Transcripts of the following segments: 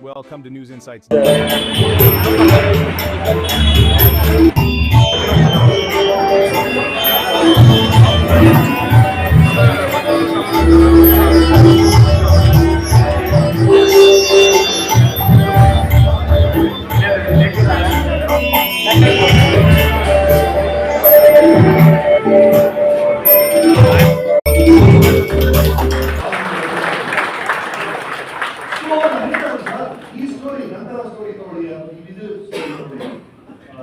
Welcome to News Insights. ಈ story ನಂತರ story ತಗೊಳ್ಳಿ, ಇದು ಸ್ಟೋರಿ ತಗೊಳ್ಳಿ,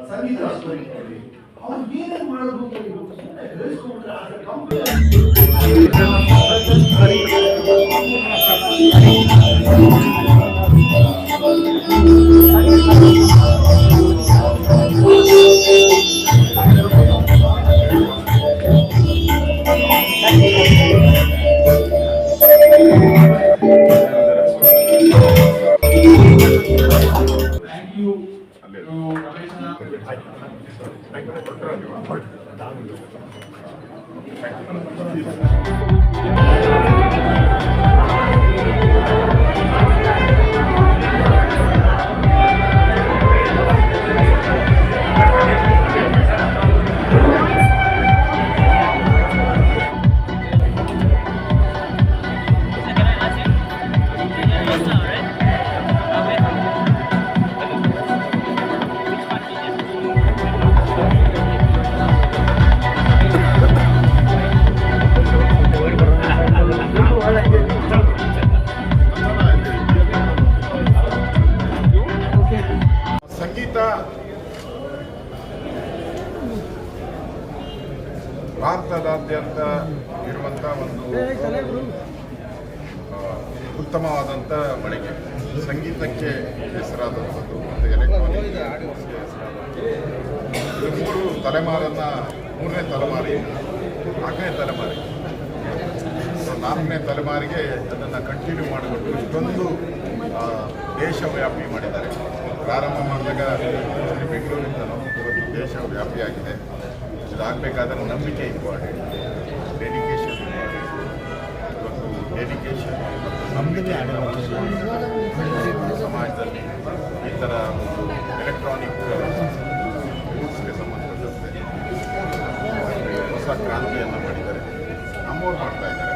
ಸಂಗೀತ ಸ್ಟೋರಿ ತಗೊಳ್ಳಿ, ಅವ್ರು ಏನೇನು ಮಾಡೋದು ಅಂತ ನೀವು ಹೇಳ್ಸ್ಕೊಂಡ್ರೆ ಅದರ ಸಂಗೀತ ಭಾರತದಾದ್ಯಂತ ಇರುವಂಥ ಒಂದು ಉತ್ತಮವಾದಂಥ ಮಳಿಗೆ. ಸಂಗೀತಕ್ಕೆ ಹೆಸರಾದಂಥದ್ದು ಮತ್ತು ಎಲೆಕ್ಟ್ರಾನಿಕ್ ಹೆಸರಾದಂಥದ್ದು. ಇದು ಮೂರನೇ ತಲೆಮಾರಿ, 4ನೇ ತಲೆಮಾರಿ, 4ನೇ ತಲೆಮಾರಿಗೆ ಅದನ್ನು ಕಂಟಿನ್ಯೂ ಮಾಡಿಕೊಂಡು ಇಷ್ಟೊಂದು ದೇಶವ್ಯಾಪಿ ಮಾಡಿದ್ದಾರೆ. ಪ್ರಾರಂಭ ಮಾಡಿದಾಗ ಬೆಂಗಳೂರಿಂದಲೂ ಇವತ್ತು ದೇಶವ್ಯಾಪಿಯಾಗಿದೆ. ಇದಾಗಬೇಕಾದ್ರೆ ನಂಬಿಕೆ ಇಂಪಾರ್ಟೆಂಟ್, ಡೆಡಿಕೇಶನ್ ಇಂಪಾರ್ಟೆಂಟ್. ಇವತ್ತು ಡೆಡಿಕೇಶನ್ ಮತ್ತು ನಂಬಿಕೆ ಸಮಾಜದಲ್ಲಿ ಈ ಥರ ಒಂದು ಎಲೆಕ್ಟ್ರಾನಿಕ್ ಗೂಡ್ಸ್ಗೆ ಸಂಬಂಧಪಟ್ಟಂತೆ ಹೊಸ ಕ್ರಾಂತಿಯನ್ನು ಮಾಡಿದ್ದಾರೆ. ನಮ್ಮವ್ರು ಮಾಡ್ತಾ ಇದ್ದಾರೆ,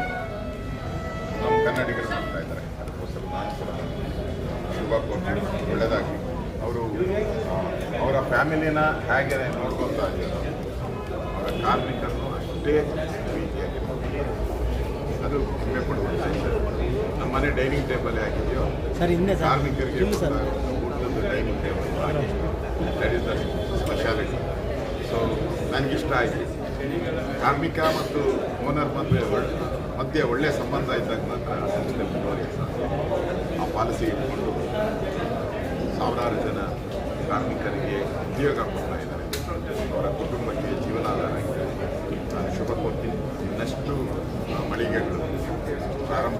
ನಮ್ಮ ಕನ್ನಡಿಗರು ಮಾಡ್ತಾ ಇದ್ದಾರೆ. ಅದಕ್ಕೋಸ್ಕರ ನಾನು ಕೂಡ ಶುಭ ಕೋರ್ತೀನಿ, ಒಳ್ಳೆಯದಾಗಿ. ಅವರು ಅವರ ಫ್ಯಾಮಿಲಿನ ಹೇಗೆ ನೋಡ್ಕೊತಾ ಇದ್ದಾರೆ, ಅವರ ಕಾರ್ಮಿಕರನ್ನು ಅಷ್ಟೇ ಪ್ರೀತಿಯಾಗಿರ್ಬೋದು. ಅದು ಹೆಮ್ಮೆ ಪಡುವಂಥ ವಿಷಯ. ನಮ್ಮ ಮನೆ ಡೈನಿಂಗ್ ಟೇಬಲ್ ಹಾಕಿದೆಯೋ ಕಾರ್ಮಿಕರಿಗೆ ಊಟದ dining table hockey, that is the speciality. So ನನಗಿಷ್ಟ ಆಯಿತು. ಕಾರ್ಮಿಕ ಮತ್ತು ಓನರ್ ಮಧ್ಯೆ ಒಳ್ಳೆಯ ಸಂಬಂಧ ಇದ್ದಾಗ ಮಾತ್ರ ಸಂಸ್ಥೆ ಮುಂದುವರಿಯುತ್ತೆ. ಆ ಪಾಲಿಸಿ ಇಟ್ಕೊಂಡು ಸಾವಿರಾರು ಜನ ಕಾರ್ಮಿಕರಿಗೆ ಉದ್ಯೋಗ ಕೊಡ್ತಾ ಇದ್ದಾರೆ, ಅವರ ಕುಟುಂಬಕ್ಕೆ ಜೀವನಾಧಾರ ಆಗಿದೆ. ನಾನು ಶುಭ ಕೋರ್ತೀನಿ. ಇನ್ನಷ್ಟು ಮಳಿಗೆಗಳು ಪ್ರಾರಂಭ